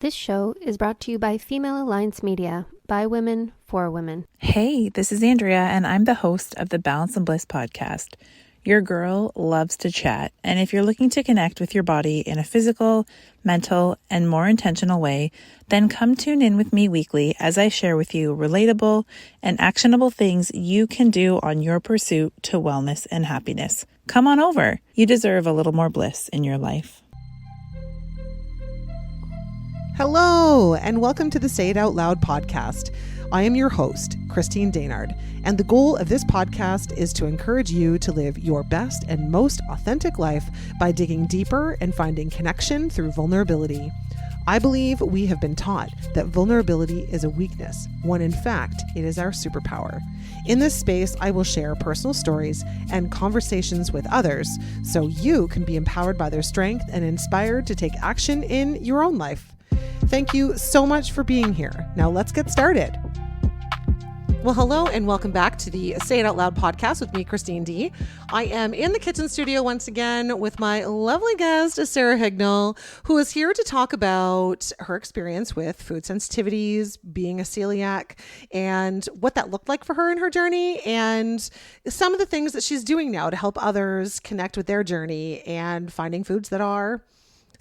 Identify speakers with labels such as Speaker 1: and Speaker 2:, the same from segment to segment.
Speaker 1: This show is brought to you by Female Alliance Media, by women, for women.
Speaker 2: Hey, this is Andrea, and I'm the host of the Balance and Bliss podcast. Your girl loves to chat, and if you're looking to connect with your body in a physical, mental, and more intentional way, then come tune in with me weekly as I share with you relatable and actionable things you can do on your pursuit to wellness and happiness. Come on over. You deserve a little more bliss in your life.
Speaker 3: Hello, and welcome to the Say It Out Loud podcast. I am your host, Christine Daynard, and the goal of this podcast is to encourage you to live your best and most authentic life by digging deeper and finding connection through vulnerability. I believe we have been taught that vulnerability is a weakness, when in fact it is our superpower. In this space, I will share personal stories and conversations with others so you can be empowered by their strength and inspired to take action in your own life. Thank you so much for being here. Now let's get started. Well, hello and welcome back to the Say It Out Loud podcast with me, Christine D. I am in the kitchen studio once again with my lovely guest, Sara Hignell, who is here to talk about her experience with food sensitivities, being a celiac, and what that looked like for her in her journey, and some of the things that she's doing now to help others connect with their journey and finding foods that are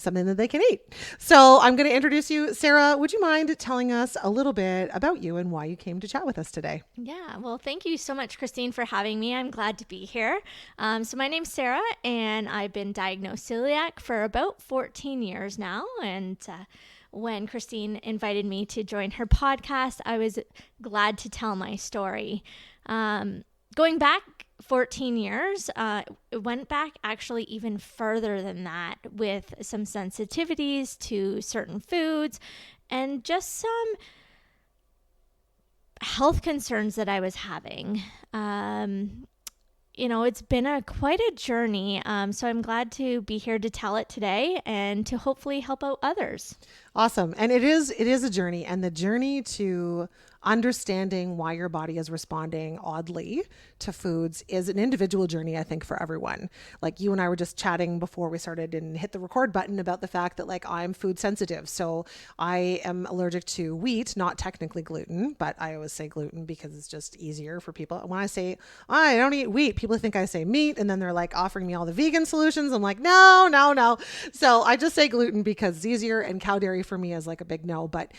Speaker 3: something that they can eat. So I'm going to introduce you. Sara, would you mind telling us a little bit about you and why you came to chat with us today?
Speaker 4: Yeah, well, thank you so much, Christine, for having me. I'm glad to be here. So my name's Sara, and I've been diagnosed celiac for about 14 years now. And when Christine invited me to join her podcast, I was glad to tell my story. Going back 14 years, it went back actually even further than that with some sensitivities to certain foods and just some health concerns that I was having. It's been quite a journey. So I'm glad to be here to tell it today and to hopefully help out others.
Speaker 3: Awesome. And it is a journey, and the journey to understanding why your body is responding oddly to foods is an individual journey, I think, for everyone. Like you and I were just chatting before we started and hit the record button about the fact that I'm food sensitive. So I am allergic to wheat, not technically gluten, but I always say gluten because it's just easier for people. When I say I don't eat wheat, people think I say meat, and then they're offering me all the vegan solutions. I'm like, no. So I just say gluten because it's easier, and cow dairy for me is a big no. But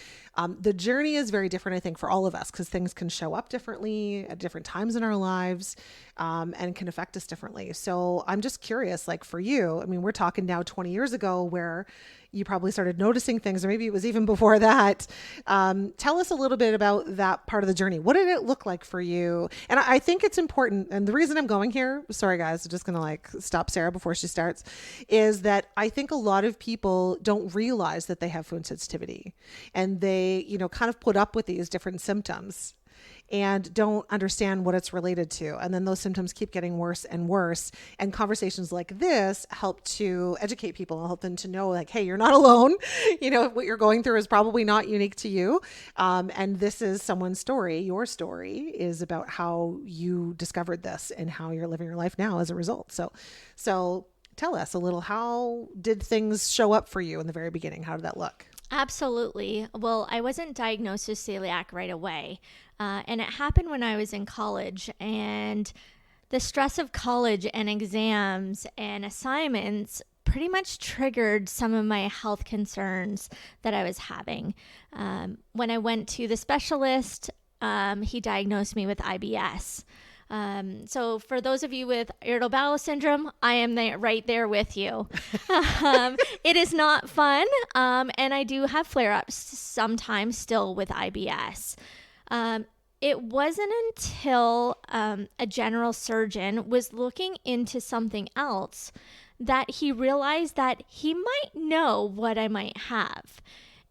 Speaker 3: the journey is very different, I think, for all of us, because things can show up differently at different times in our lives, and can affect us differently. So I'm just curious, for you, I mean, we're talking now 20 years ago where you probably started noticing things, or maybe it was even before that. Tell us a little bit about that part of the journey. What did it look like for you? And I think it's important. And the reason I'm going here, sorry guys, I'm just going to stop Sara before she starts, is that I think a lot of people don't realize that they have food sensitivity, and they, kind of put up with these different symptoms and don't understand what it's related to. And then those symptoms keep getting worse and worse. And conversations like this help to educate people and help them to know, hey, you're not alone. What you're going through is probably not unique to you. And this is someone's story. Your story is about how you discovered this and how you're living your life now as a result. So tell us a little, how did things show up for you in the very beginning? How did that look?
Speaker 4: Absolutely. Well, I wasn't diagnosed with celiac right away. And it happened when I was in college, and the stress of college and exams and assignments pretty much triggered some of my health concerns that I was having. When I went to the specialist, he diagnosed me with IBS. So for those of you with irritable bowel syndrome, I am right there with you. It is not fun. And I do have flare-ups sometimes still with IBS. It wasn't until a general surgeon was looking into something else that he realized that he might know what I might have.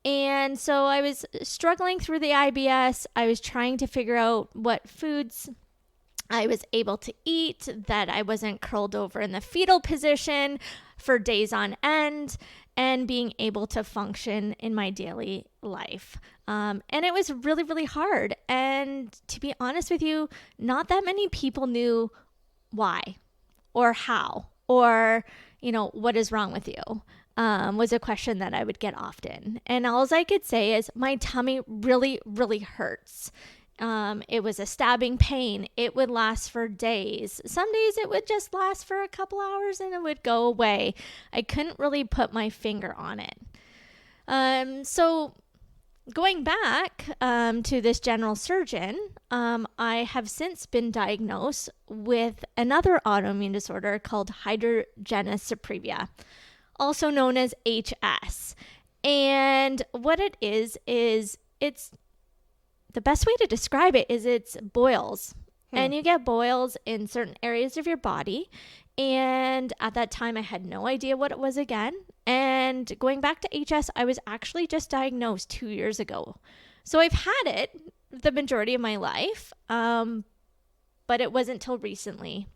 Speaker 4: And so I was struggling through the IBS. I was trying to figure out what foods I was able to eat, that I wasn't curled over in the fetal position for days on end, and being able to function in my daily life. And it was really, really hard. And to be honest with you, not that many people knew why or how or, what is wrong with you. was a question that I would get often. And all I could say is my tummy really, really hurts. It was a stabbing pain. It would last for days. Some days it would just last for a couple hours and it would go away. I couldn't really put my finger on it. So going back to this general surgeon, I have since been diagnosed with another autoimmune disorder called hidradenitis suppurativa, also known as HS. And what it is it's the best way to describe it is it's boils. And you get boils in certain areas of your body. And at that time, I had no idea what it was again. And going back to HS, I was actually just diagnosed 2 years ago. So I've had it the majority of my life, but it wasn't till recently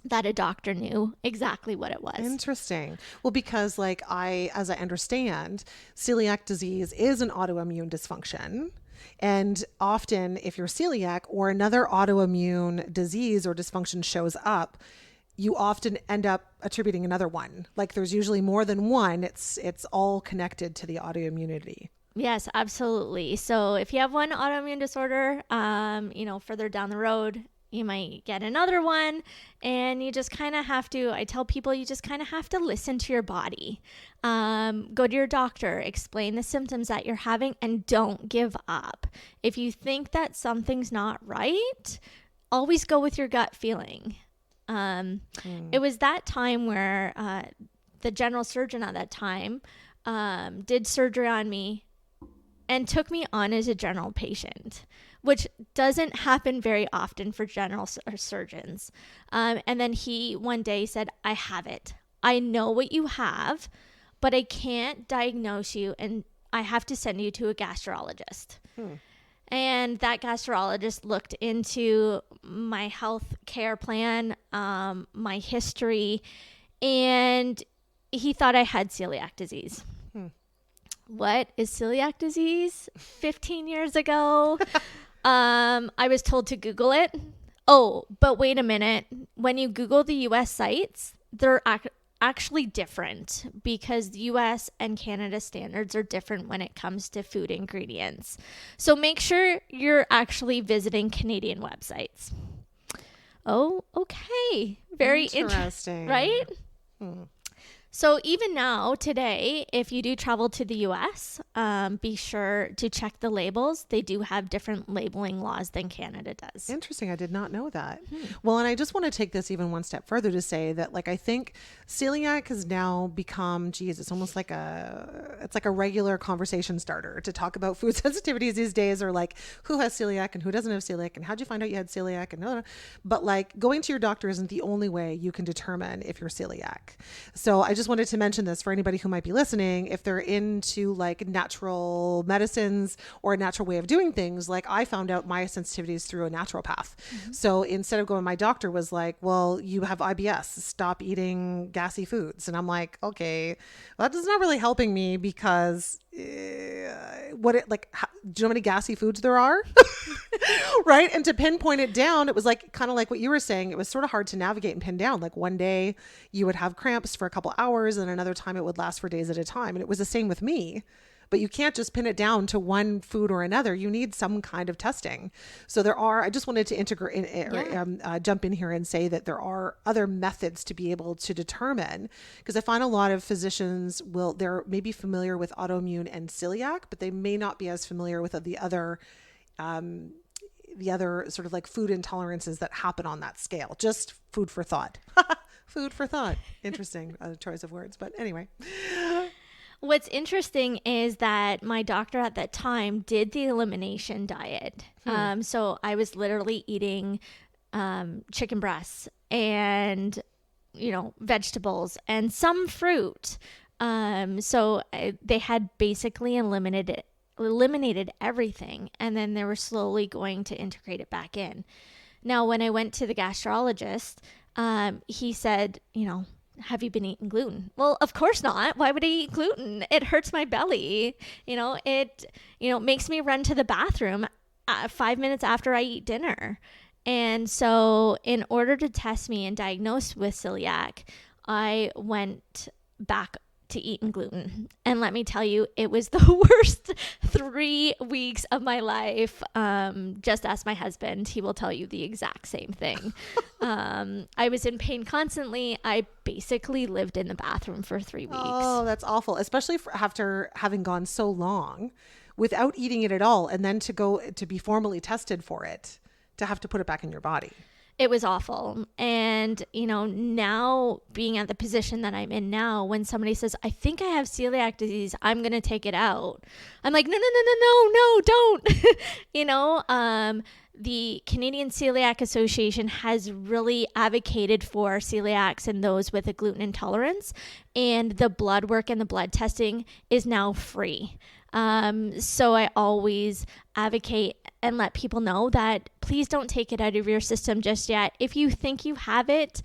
Speaker 4: that a doctor knew exactly what it was.
Speaker 3: Interesting. Well, because as I understand, celiac disease is an autoimmune dysfunction. And often if you're celiac or another autoimmune disease or dysfunction shows up, you often end up attributing another one. Like there's usually more than one. It's all connected to the autoimmunity.
Speaker 4: Yes, absolutely. So if you have one autoimmune disorder, further down the road, you might get another one, and you just kind of have to, I tell people, you just kind of have to listen to your body. Go to your doctor, explain the symptoms that you're having, and don't give up. If you think that something's not right, always go with your gut feeling. It was that time where the general surgeon at that time did surgery on me and took me on as a general patient, which doesn't happen very often for general surgeons. And then he one day said, I have it. I know what you have, but I can't diagnose you, and I have to send you to a gastrologist. And that gastrologist looked into my health care plan, my history, and he thought I had celiac disease. What is celiac disease? 15 years ago, I was told to Google it. Oh, but wait a minute. When you Google the US sites, they're actually different because the US and Canada standards are different when it comes to food ingredients. So make sure you're actually visiting Canadian websites. Oh, okay. Very interesting, right? So even now, today, if you do travel to the US, be sure to check the labels. They do have different labeling laws than Canada does.
Speaker 3: Interesting. I did not know that. Well, and I just want to take this even one step further to say that, I think celiac has now become, it's almost like it's like a regular conversation starter to talk about food sensitivities these days, or who has celiac and who doesn't have celiac and how'd you find out you had celiac and but going to your doctor isn't the only way you can determine if you're celiac. So I just wanted to mention this for anybody who might be listening. If they're into natural medicines or a natural way of doing things, I found out my sensitivities through a naturopath. So instead of going, my doctor was like, well, you have IBS, stop eating gassy foods. And I'm like, okay, well, that's not really helping me because do you know how many gassy foods there are? Right. And to pinpoint it down, it was kind of like what you were saying. It was sort of hard to navigate and pin down. One day you would have cramps for a couple hours and another time it would last for days at a time. And it was the same with me. But you can't just pin it down to one food or another. You need some kind of testing. So I just wanted to jump in here and say that there are other methods to be able to determine, because I find a lot of physicians they're maybe familiar with autoimmune and celiac, but they may not be as familiar with the other sort of food intolerances that happen on that scale. Just food for thought. Food for thought. Interesting choice of words. But anyway.
Speaker 4: What's interesting is that my doctor at that time did the elimination diet. So I was literally eating chicken breasts and, vegetables and some fruit. So they had basically eliminated everything, and then they were slowly going to integrate it back in. Now, when I went to the gastrologist, he said, have you been eating gluten? Well, of course not. Why would I eat gluten? It hurts my belly. It makes me run to the bathroom 5 minutes after I eat dinner. And so in order to test me and diagnose with celiac, I went back to eating gluten. And let me tell you, it was the worst 3 weeks of my life. Just ask my husband. He will tell you the exact same thing. I was in pain constantly. I basically lived in the bathroom for 3 weeks.
Speaker 3: Oh, that's awful, especially after having gone so long without eating it at all. And then to go to be formally tested for it, to have to put it back in your body.
Speaker 4: It was awful. And, now being at the position that I'm in now, when somebody says, I think I have celiac disease, I'm going to take it out. I'm like, no, don't. The Canadian Celiac Association has really advocated for celiacs and those with a gluten intolerance. And the blood work and the blood testing is now free. So I always advocate and let people know that please don't take it out of your system just yet. If you think you have it,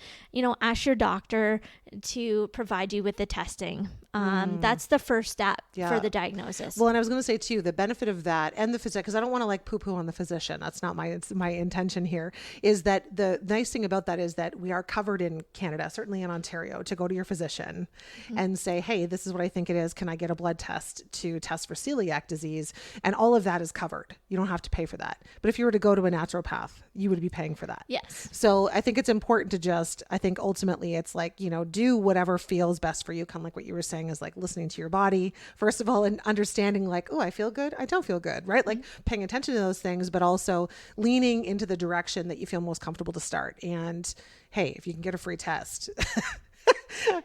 Speaker 4: ask your doctor to provide you with the testing. That's the first step for the diagnosis.
Speaker 3: Well, and I was going to say too, the benefit of that and the physician, because I don't want to like poo-poo on the physician. That's not my intention here, is that the nice thing about that is that we are covered in Canada, certainly in Ontario, to go to your physician and say, hey, this is what I think it is. Can I get a blood test to test for celiac disease? And all of that is covered. You don't have to pay for that. But if you were to go to a naturopath, you would be paying for that.
Speaker 4: Yes.
Speaker 3: So I think it's important to I think ultimately it's like, do whatever feels best for you. Kind of like what you were saying is like listening to your body, first of all, and understanding like, oh, I feel good. I don't feel good, right? Like paying attention to those things, but also leaning into the direction that you feel most comfortable to start. And hey, if you can get a free test,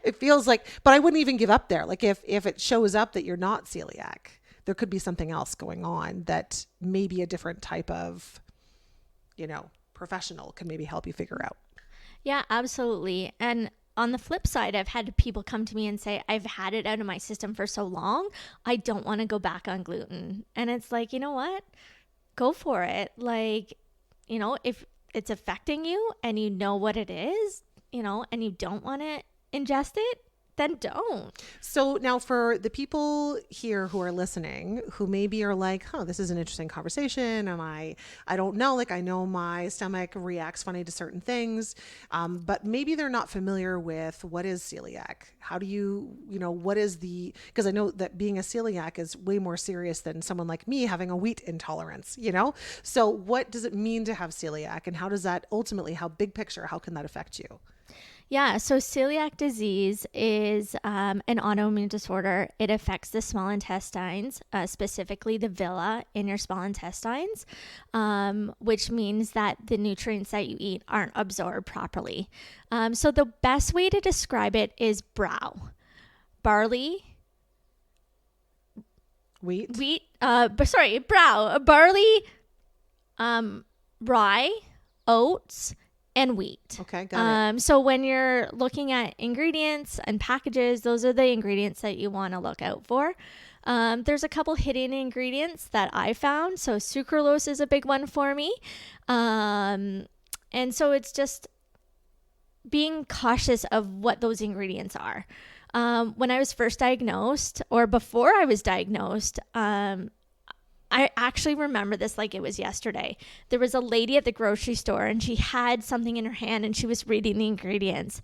Speaker 3: it feels like, but I wouldn't even give up there. Like if it shows up that you're not celiac, there could be something else going on that maybe a different type of, professional can maybe help you figure out.
Speaker 4: Yeah, absolutely. And on the flip side, I've had people come to me and say, I've had it out of my system for so long, I don't want to go back on gluten. And it's like, you know what? Go for it. Like, if it's affecting you and you know what it is, and you don't want to ingest it, then don't.
Speaker 3: So now for the people here who are listening, who maybe are like, this is an interesting conversation. And I don't know, like I know my stomach reacts funny to certain things, but maybe they're not familiar with what is celiac. How do what is because I know that being a celiac is way more serious than someone like me having a wheat intolerance, So what does it mean to have celiac, and how does that ultimately, how big picture, how can that affect you?
Speaker 4: Yeah, so celiac disease is an autoimmune disorder. It affects the small intestines, specifically the villi in your small intestines, which means that the nutrients that you eat aren't absorbed properly. So the best way to describe it is brow. Barley. Brow. Barley, rye, oats, and wheat.
Speaker 3: Okay, got it.
Speaker 4: So when you're looking at ingredients and packages, those are the ingredients that you want to look out for. There's a couple hidden ingredients that I found. So sucralose is a big one for me. And so it's just being cautious of what those ingredients are. When I was first diagnosed, or before I was diagnosed, I actually remember this like it was yesterday. There was a lady at the grocery store and she had something in her hand and she was reading the ingredients.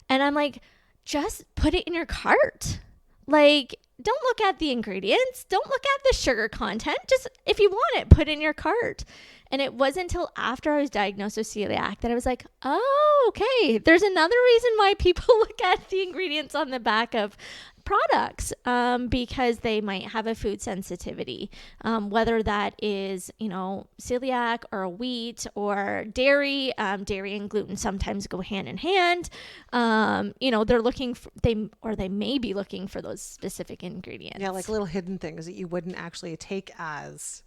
Speaker 4: And I'm like, just put it in your cart. Like, don't look at the ingredients. Don't look at the sugar content. Just, if you want it, put it in your cart. And it wasn't until after I was diagnosed with celiac that I was like, oh, okay. There's another reason why people look at the ingredients on the back of products, because they might have a food sensitivity, whether that is, celiac or wheat or dairy. Dairy and gluten sometimes go hand in hand. They're looking for, they may be looking for those specific ingredients.
Speaker 3: Yeah, like little hidden things that you wouldn't actually take as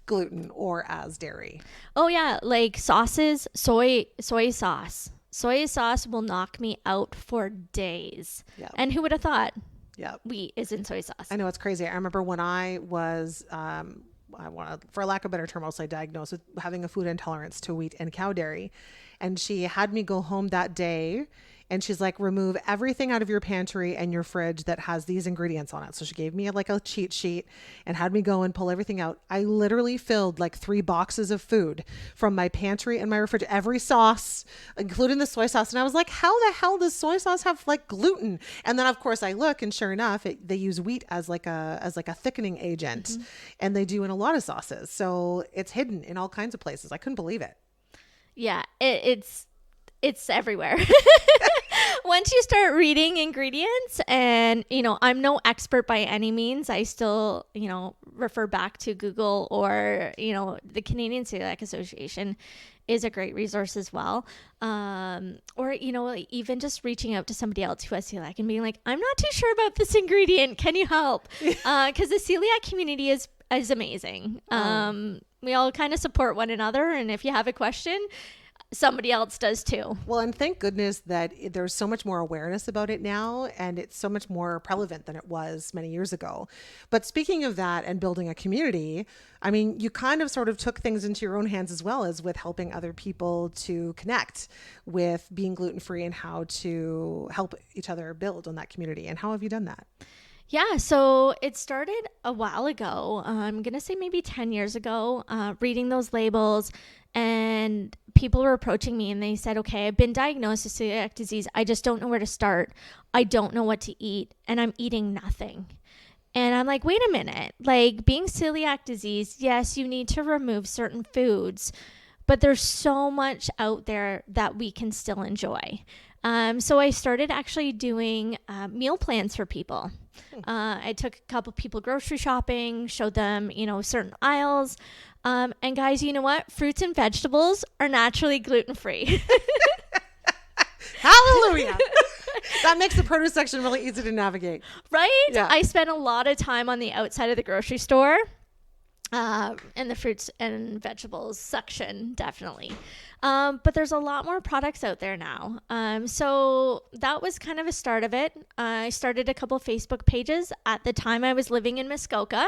Speaker 3: gluten or as dairy.
Speaker 4: Oh yeah, like sauces, soy sauce. Soy sauce will knock me out for days. Yep. And who would have thought?
Speaker 3: Yep.
Speaker 4: Wheat is in soy sauce.
Speaker 3: I know, it's crazy. I remember when I was, for lack of a better term, I'll say diagnosed with having a food intolerance to wheat and cow dairy. And she had me go home that day And she's like, remove everything out of your pantry and your fridge that has these ingredients on it. So she gave me like a cheat sheet and had me go and pull everything out. I literally filled like 3 boxes of food from my pantry and my refrigerator, every sauce, including the soy sauce. And I was like, how the hell does soy sauce have like gluten? And then of course I look, and sure enough, they use wheat as like a thickening agent, and they do in a lot of sauces. So it's hidden in all kinds of places. I couldn't believe it.
Speaker 4: Yeah, it's everywhere. Once you start reading ingredients, and, you know, I'm no expert by any means. I still, you know, refer back to Google, or, you know, the Canadian Celiac Association is a great resource as well. Or, you know, even just reaching out to somebody else who has celiac and being like, I'm not too sure about this ingredient. Can you help? Because the celiac community is amazing. We all kind of support one another. And if you have a question, somebody else does too.
Speaker 3: Well, and thank goodness that there's so much more awareness about it now, and it's so much more prevalent than it was many years ago. But speaking of that and building a community, I mean, you kind of sort of took things into your own hands as well as with helping other people to connect with being gluten-free and how to help each other build on that community. And how have you done that?
Speaker 4: Yeah, so it started a while ago. I'm going to say maybe 10 years ago, reading those labels, and people were approaching me and they said, okay, I've been diagnosed with celiac disease. I just don't know where to start. I don't know what to eat, and I'm eating nothing. And I'm like, wait a minute, like, being celiac disease, yes, you need to remove certain foods, but there's so much out there that we can still enjoy. So I started actually doing meal plans for people. I took a couple people grocery shopping, showed them, you know, certain aisles. And guys, you know what? Fruits and vegetables are naturally gluten-free.
Speaker 3: Hallelujah. That makes the produce section really easy to navigate.
Speaker 4: Right?
Speaker 3: Yeah.
Speaker 4: I spent a lot of time on the outside of the grocery store. In the fruits and vegetables section, definitely. But there's a lot more products out there now. So that was kind of a start of it. I started a couple Facebook pages. At the time, I was living in Muskoka.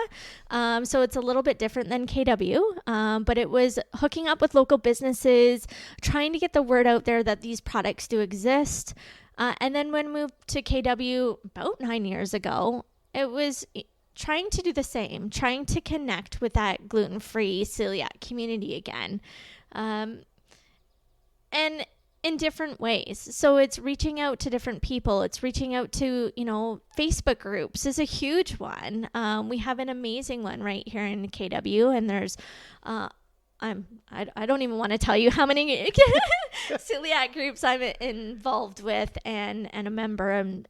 Speaker 4: So it's a little bit different than KW. But it was hooking up with local businesses, trying to get the word out there that these products do exist. And then when we moved to KW about 9 years ago, it was trying to do the same, trying to connect with that gluten-free celiac community again. And in different ways. So it's reaching out to different people. It's reaching out to, you know, Facebook groups is a huge one. We have an amazing one right here in KW, and there's, I don't even want to tell you how many celiac groups I'm involved with and a member and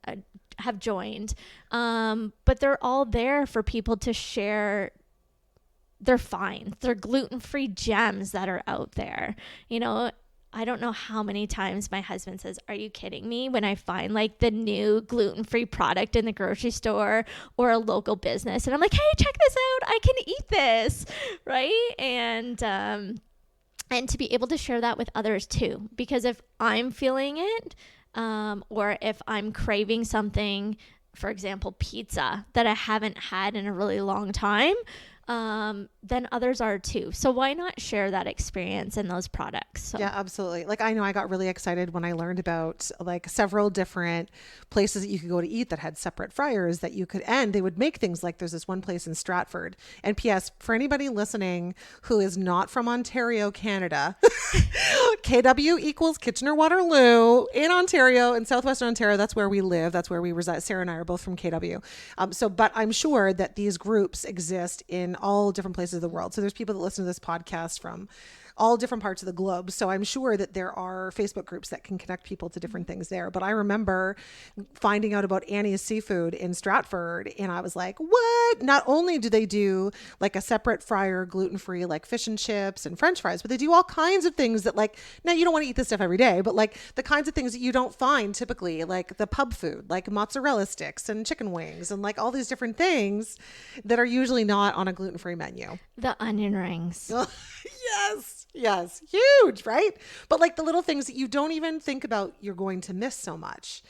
Speaker 4: have joined. But they're all there for people to share their finds, their gluten-free gems that are out there. You know, I don't know how many times my husband says, are you kidding me? When I find like the new gluten-free product in the grocery store or a local business, and I'm like, hey, check this out. I can eat this. Right. And to be able to share that with others too, because if I'm feeling it, or if I'm craving something, for example, pizza that I haven't had in a really long time, then others are too. So why not share that experience and those products? So.
Speaker 3: Yeah, absolutely. Like, I know I got really excited when I learned about like several different places that you could go to eat that had separate fryers that you could, and they would make things like there's this one place in Stratford. And P.S. for anybody listening who is not from Ontario, Canada, KW equals Kitchener-Waterloo in Ontario, in Southwestern Ontario. That's where we live. That's where we reside. Sarah and I are both from KW. But I'm sure that these groups exist in all different places of the world. So there's people that listen to this podcast from all different parts of the globe. So I'm sure that there are Facebook groups that can connect people to different things there. But I remember finding out about Annie's Seafood in Stratford, and I was like, what? Not only do they do like a separate fryer, gluten-free, like fish and chips and French fries, but they do all kinds of things that, like, now you don't want to eat this stuff every day, but like the kinds of things that you don't find typically, like the pub food, like mozzarella sticks and chicken wings and like all these different things that are usually not on a gluten-free menu.
Speaker 4: The onion rings.
Speaker 3: Yes. Huge, right? But like the little things that you don't even think about, you're going to miss so much.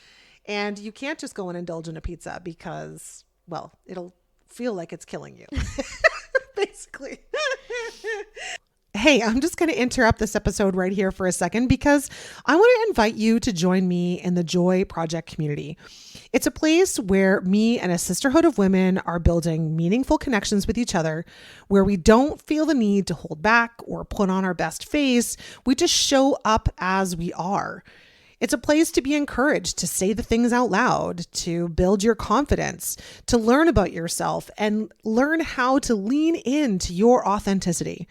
Speaker 3: And you can't just go and indulge in a pizza because, well, it'll feel like it's killing you, basically. hey, I'm just going to interrupt this episode right here for a second because I want to invite you to join me in the Joy Project community. It's a place where me and a sisterhood of women are building meaningful connections with each other, where we don't feel the need to hold back or put on our best face. We just show up as we are. It's a place to be encouraged to say the things out loud, to build your confidence, to learn about yourself, and learn how to lean into your authenticity.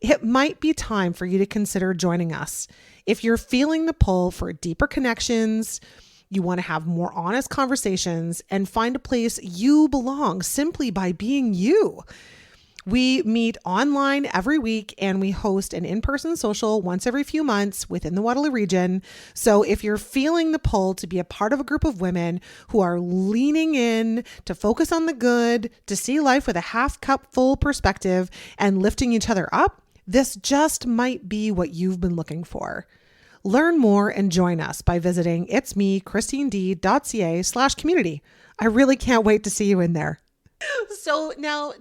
Speaker 3: It might be time for you to consider joining us. If you're feeling the pull for deeper connections, you want to have more honest conversations, and find a place you belong simply by being you. We meet online every week and we host an in-person social once every few months within the Waterloo Region. So if you're feeling the pull to be a part of a group of women who are leaning in to focus on the good, to see life with a half cup full perspective and lifting each other up, this just might be what you've been looking for. Learn more and join us by visiting itsmechristined.ca/community. I really can't wait to see you in there. So now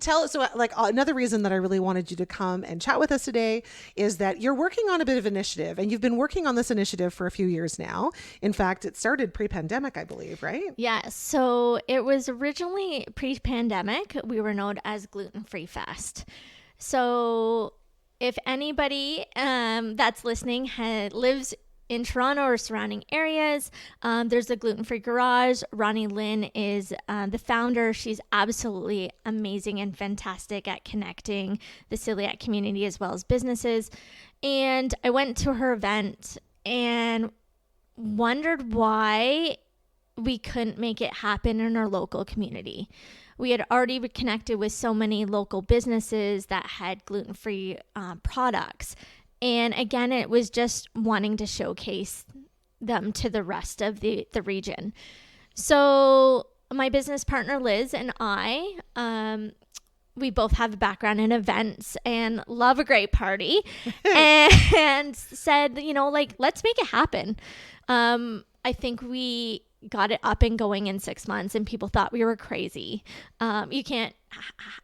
Speaker 3: another reason that I really wanted you to come and chat with us today is that you're working on a bit of initiative, and you've been working on this initiative for a few years now. In fact, it started pre-pandemic, I believe, right?
Speaker 4: Yeah, so it was originally pre-pandemic. We were known as Gluten-Free Fest. So if anybody that's listening lives in Toronto or surrounding areas, there's a gluten-free garage. Ronnie Lynn is the founder. She's absolutely amazing and fantastic at connecting the celiac community as well as businesses. And I went to her event and wondered why we couldn't make it happen in our local community. We had already connected with so many local businesses that had gluten-free products. And again, it was just wanting to showcase them to the rest of the region. So my business partner, Liz, and I, we both have a background in events and love a great party and said, let's make it happen. I think we got it up and going in 6 months and people thought we were crazy. You can't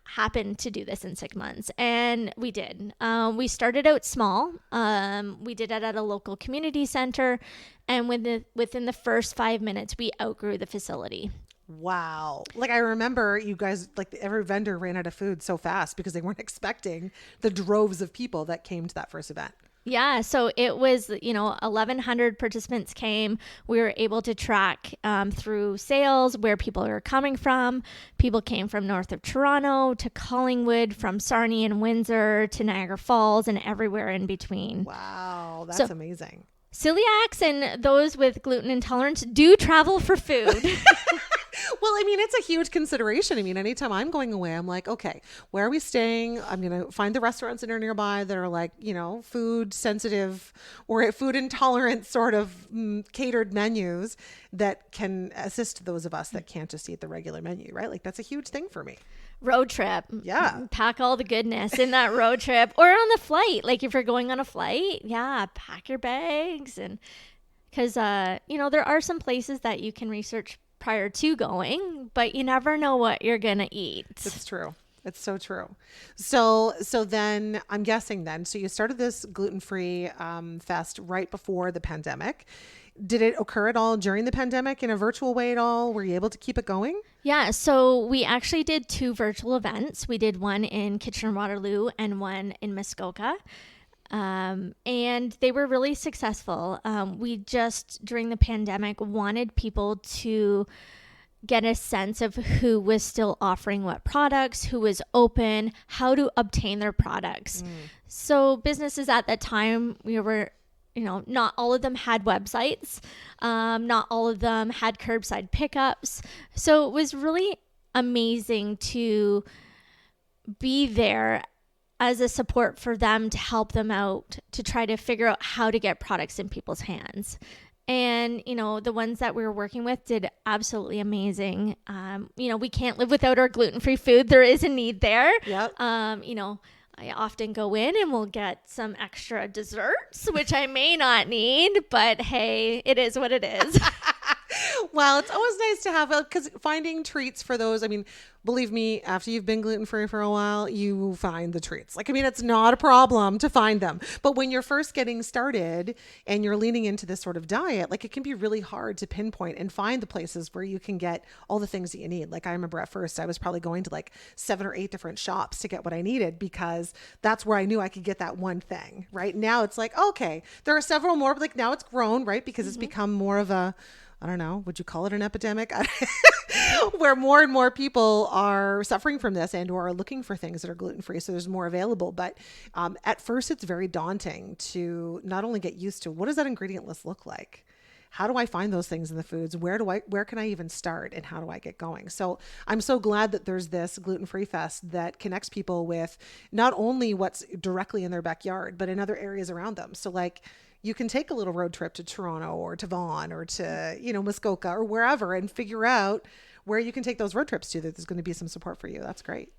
Speaker 4: happen to do this in 6 months. And we did. We started out small. We did it at a local community center. And within the first 5 minutes, we outgrew the facility.
Speaker 3: Wow. Like I remember you guys, like every vendor ran out of food so fast because they weren't expecting the droves of people that came to that first event.
Speaker 4: Yeah, so it was, 1,100 participants came. We were able to track through sales where people are coming from. People came from north of Toronto to Collingwood, from Sarnia and Windsor to Niagara Falls, and everywhere in between.
Speaker 3: Wow, that's amazing.
Speaker 4: Celiacs and those with gluten intolerance do travel for food.
Speaker 3: Well, I mean, it's a huge consideration. I mean, anytime I'm going away, I'm like, okay, where are we staying? I'm going to find the restaurants that are nearby that are like, food sensitive or food intolerant sort of catered menus that can assist those of us that can't just eat the regular menu, right? Like that's a huge thing for me.
Speaker 4: Road trip.
Speaker 3: Yeah.
Speaker 4: Pack all the goodness in that road trip or on the flight. Like if you're going on a flight, pack your bags. And because, there are some places that you can research prior to going, but you never know what you're going to eat.
Speaker 3: It's true. It's so true. So then I'm guessing so you started this gluten-free fest right before the pandemic. Did it occur at all during the pandemic in a virtual way at all? Were you able to keep it going?
Speaker 4: Yeah. So we actually did 2 virtual events. We did one in Kitchener-Waterloo and one in Muskoka. And they were really successful. We just, during the pandemic, wanted people to get a sense of who was still offering what products, who was open, how to obtain their products. So businesses at that time, we were, not all of them had websites. Not all of them had curbside pickups. So it was really amazing to be there as a support for them to help them out, to try to figure out how to get products in people's hands. And, the ones that we were working with did absolutely amazing. We can't live without our gluten-free food. There is a need there.
Speaker 3: Yep.
Speaker 4: I often go in and we'll get some extra desserts, which I may not need, but hey, it is what it is.
Speaker 3: Well, it's always nice to have because finding treats for those. I mean, believe me, after you've been gluten-free for a while, you find the treats. Like, I mean, it's not a problem to find them. But when you're first getting started and you're leaning into this sort of diet, like it can be really hard to pinpoint and find the places where you can get all the things that you need. Like I remember at first I was probably going to like 7 or 8 different shops to get what I needed because that's where I knew I could get that one thing. Right now it's like, okay, there are several more, like now it's grown, right? Because it's become more of a, I don't know, would you call it an epidemic? Where more and more people are suffering from this and or are looking for things that are gluten-free. So there's more available. But at first, it's very daunting to not only get used to what does that ingredient list look like? How do I find those things in the foods? Where can I even start and how do I get going? So I'm so glad that there's this gluten-free fest that connects people with not only what's directly in their backyard, but in other areas around them. So like, you can take a little road trip to Toronto or to Vaughan or to, Muskoka or wherever and figure out where you can take those road trips to that there's going to be some support for you. That's great.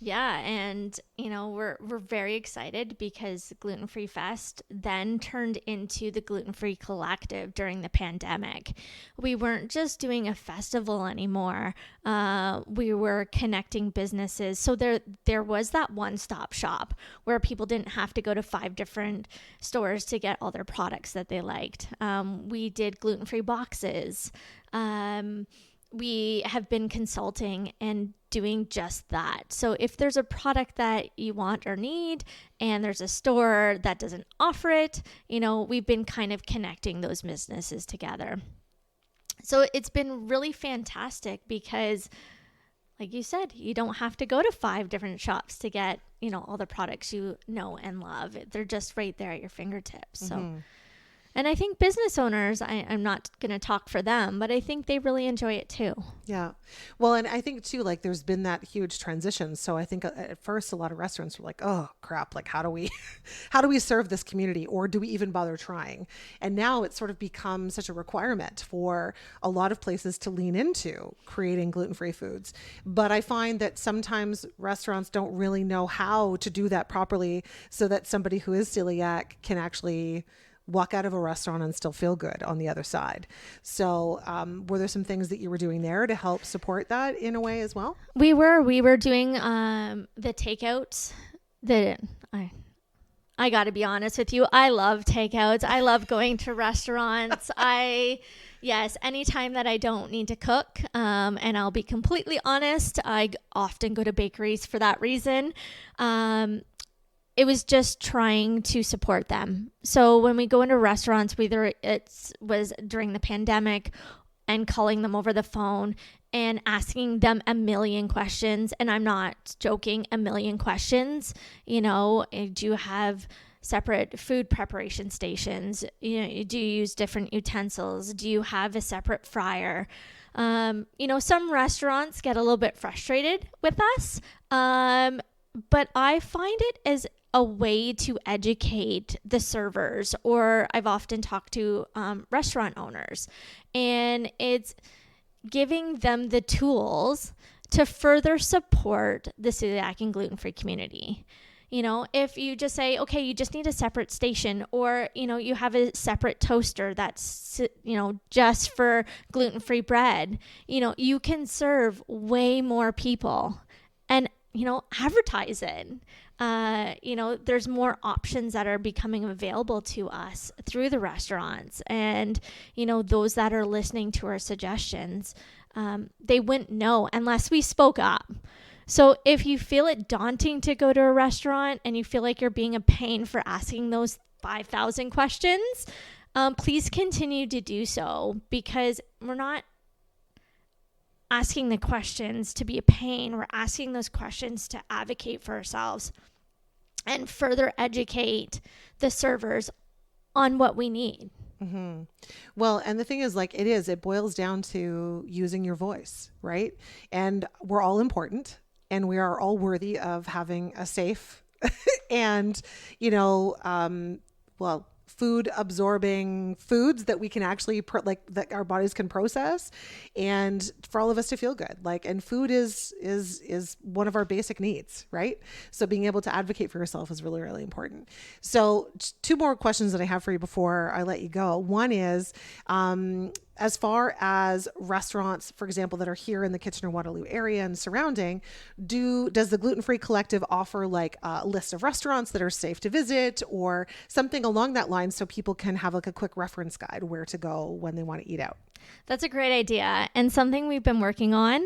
Speaker 4: Yeah, and we're very excited because Gluten-Free Fest then turned into the Gluten-Free Collective during the pandemic. We weren't just doing a festival anymore. We were connecting businesses. So there was that one-stop shop where people didn't have to go to 5 different stores to get all their products that they liked. We did gluten-free boxes. We have been consulting and doing just that. So if there's a product that you want or need and there's a store that doesn't offer it, we've been kind of connecting those businesses together. So it's been really fantastic because, like you said, you don't have to go to 5 different shops to get, all the products you know and love. They're just right there at your fingertips. So. And I think business owners, I'm not going to talk for them, but I think they really enjoy it too.
Speaker 3: Yeah. Well, and I think too, like there's been that huge transition. So I think at first a lot of restaurants were like, oh crap, like how do we serve this community, or do we even bother trying? And now it's sort of become such a requirement for a lot of places to lean into creating gluten-free foods. But I find that sometimes restaurants don't really know how to do that properly so that somebody who is celiac can actually walk out of a restaurant and still feel good on the other side. So were there some things that you were doing there to help support that in a way as well?
Speaker 4: We were doing the takeouts. I got to be honest with you. I love takeouts. I love going to restaurants. Yes, anytime that I don't need to cook, and I'll be completely honest, I often go to bakeries for that reason. It was just trying to support them. So when we go into restaurants, whether it was during the pandemic and calling them over the phone and asking them a million questions, and I'm not joking, a million questions, do you have separate food preparation stations? Do you use different utensils? Do you have a separate fryer? Some restaurants get a little bit frustrated with us, but I find it as a way to educate the servers, or I've often talked to restaurant owners, and it's giving them the tools to further support the celiac and gluten-free community. If you just say, okay, you just need a separate station, or, you have a separate toaster that's, just for gluten-free bread, you can serve way more people and, advertise it. There's more options that are becoming available to us through the restaurants, and, those that are listening to our suggestions, they wouldn't know unless we spoke up. So if you feel it daunting to go to a restaurant and you feel like you're being a pain for asking those 5,000 questions, please continue to do so, because we're not asking the questions to be a pain. We're asking those questions to advocate for ourselves and further educate the servers on what we need.
Speaker 3: Mm-hmm. Well, and the thing is, it boils down to using your voice, right? And we're all important, and we are all worthy of having a safe and, food absorbing foods that we can actually that our bodies can process, and for all of us to feel good. And food is one of our basic needs, right? So being able to advocate for yourself is really, really important. So 2 more questions that I have for you before I let you go. One is, as far as restaurants, for example, that are here in the Kitchener-Waterloo area and surrounding, does the Gluten-Free Collective offer like a list of restaurants that are safe to visit or something along that line so people can have like a quick reference guide where to go when they want to eat out?
Speaker 4: That's a great idea and something we've been working on.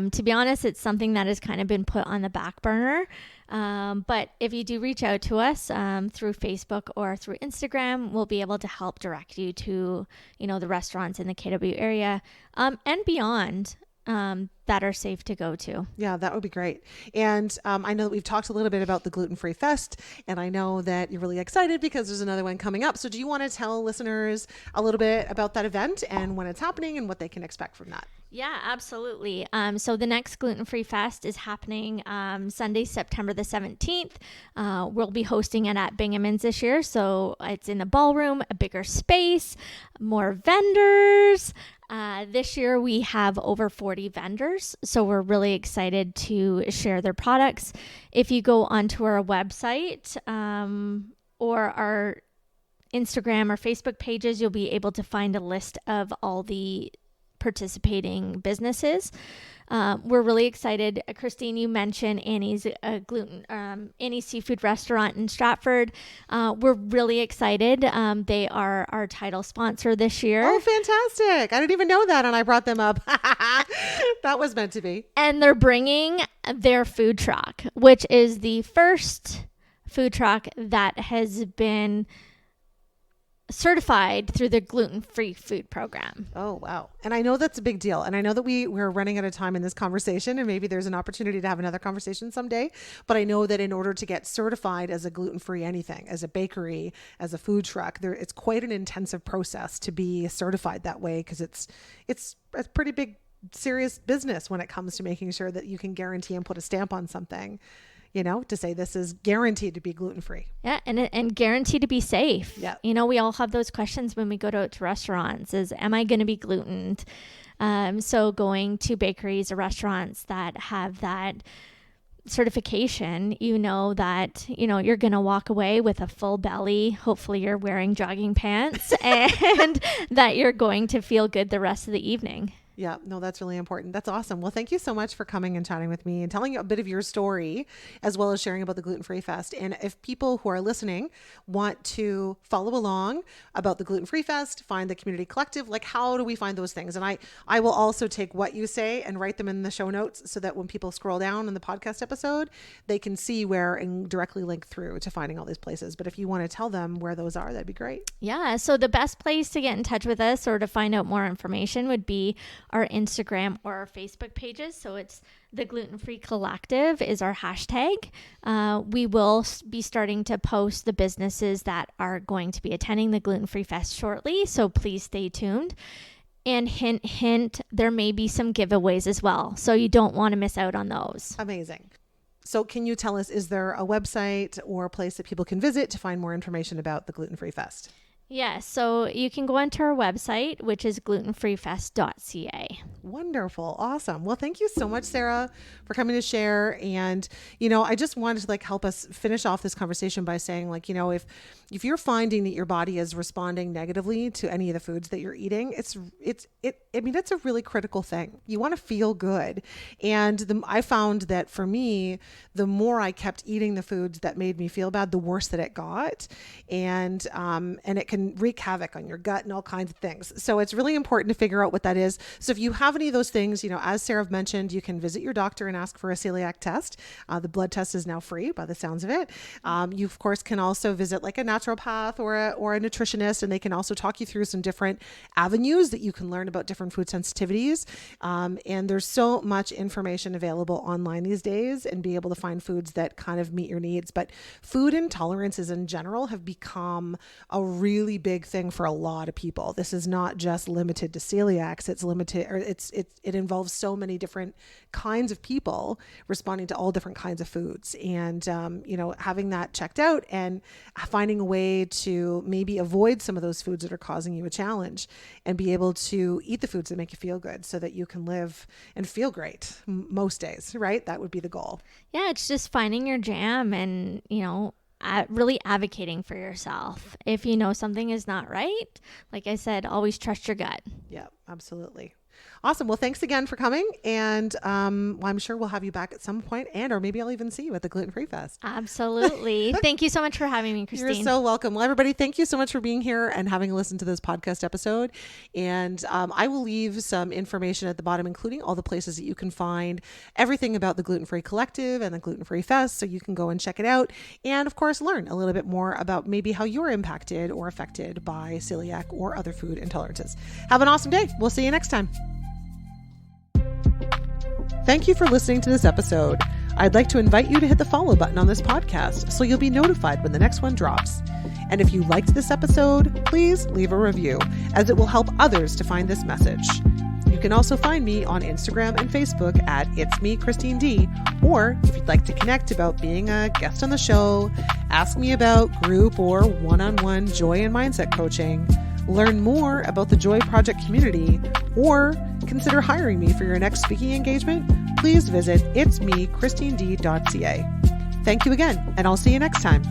Speaker 4: To be honest, it's something that has kind of been put on the back burner. But if you do reach out to us through Facebook or through Instagram, we'll be able to help direct you to, the restaurants in the KW area and beyond that are safe to go to.
Speaker 3: Yeah, that would be great. And I know that we've talked a little bit about the Gluten-Free Fest, and I know that you're really excited because there's another one coming up. So do you want to tell listeners a little bit about that event and when it's happening and what they can expect from that?
Speaker 4: Yeah, absolutely. So the next Gluten-Free Fest is happening Sunday, September the 17th. We'll be hosting it at Bingemans this year. So it's in the ballroom, a bigger space, more vendors. This year we have over 40 vendors, so we're really excited to share their products. If you go onto our website or our Instagram or Facebook pages, you'll be able to find a list of all the participating businesses. We're really excited. Christine, you mentioned Annie's Annie's Seafood Restaurant in Stratford. We're really excited. They are our title sponsor this year.
Speaker 3: Oh, fantastic. I didn't even know that, and I brought them up. That was meant to be.
Speaker 4: And they're bringing their food truck, which is the first food truck that has been certified through the gluten-free food program.
Speaker 3: Oh, wow. And I know that's a big deal. And I know that we're running out of time in this conversation, and maybe there's an opportunity to have another conversation someday. But I know that in order to get certified as a gluten-free anything, as a bakery, as a food truck, it's quite an intensive process to be certified that way, because it's a pretty big, serious business when it comes to making sure that you can guarantee and put a stamp on something, to say this is guaranteed to be gluten-free.
Speaker 4: Yeah. And guaranteed to be safe.
Speaker 3: Yeah.
Speaker 4: We all have those questions when we go to restaurants is, am I going to be glutened? So going to bakeries or restaurants that have that certification, that, you're going to walk away with a full belly. Hopefully you're wearing jogging pants and that you're going to feel good the rest of the evening.
Speaker 3: Yeah, no, that's really important. That's awesome. Well, thank you so much for coming and chatting with me and telling a bit of your story, as well as sharing about the Gluten-Free Fest. And if people who are listening want to follow along about the Gluten-Free Fest, find the community collective, like how do we find those things? And I will also take what you say and write them in the show notes so that when people scroll down in the podcast episode, they can see where and directly link through to finding all these places. But if you want to tell them where those are, that'd be great.
Speaker 4: Yeah. So the best place to get in touch with us or to find out more information would be our Instagram or our Facebook pages. So it's the Gluten-Free Collective is our hashtag. We will be starting to post the businesses that are going to be attending the Gluten-Free Fest shortly. So please stay tuned. And hint, hint, there may be some giveaways as well. So you don't want to miss out on those.
Speaker 3: Amazing. So can you tell us, is there a website or a place that people can visit to find more information about the Gluten-Free Fest?
Speaker 4: Yes, so you can go onto our website, which is glutenfreefest.ca.
Speaker 3: Wonderful. Awesome. Well, thank you so much, Sarah, for coming to share. And, I just wanted to help us finish off this conversation by saying if you're finding that your body is responding negatively to any of the foods that you're eating, it's a really critical thing. You want to feel good. And I found that for me, the more I kept eating the foods that made me feel bad, the worse that it got. And it can wreak havoc on your gut and all kinds of things. So it's really important to figure out what that is. So if you have any of those things, as Sarah mentioned, you can visit your doctor and ask for a celiac test. The blood test is now free by the sounds of it. You of course can also visit like a naturopath or a nutritionist, and they can also talk you through some different avenues that you can learn about different food sensitivities. And there's so much information available online these days, and be able to find foods that kind of meet your needs. But food intolerances in general have become a really big thing for a lot of people. This is not just limited to celiacs. It's limited, or it involves so many different kinds of people responding to all different kinds of foods. And, having that checked out and finding a way to maybe avoid some of those foods that are causing you a challenge, and be able to eat the foods that make you feel good so that you can live and feel great most days, right? That would be the goal.
Speaker 4: Yeah, it's just finding your jam and, really advocating for yourself. If you know something is not right, like I said, always trust your gut.
Speaker 3: Yeah, absolutely. Awesome. Well, thanks again for coming. And I'm sure we'll have you back at some point, or maybe I'll even see you at the Gluten-Free Fest.
Speaker 4: Absolutely. Thank you so much for having me, Christine.
Speaker 3: You're so welcome. Well, everybody, thank you so much for being here and having listened to this podcast episode. And I will leave some information at the bottom, including all the places that you can find everything about the Gluten-Free Collective and the Gluten-Free Fest. So you can go and check it out. And of course, learn a little bit more about maybe how you're impacted or affected by celiac or other food intolerances. Have an awesome day. We'll see you next time. Thank you for listening to this episode. I'd like to invite you to hit the follow button on this podcast so you'll be notified when the next one drops. And if you liked this episode, please leave a review, as it will help others to find this message. You can also find me on Instagram and Facebook at It's Me, Christine D. Or if you'd like to connect about being a guest on the show, ask me about group or one-on-one joy and mindset coaching, learn more about the Joy Project community, or consider hiring me for your next speaking engagement, please visit itsmechristined.ca. Thank you again, and I'll see you next time.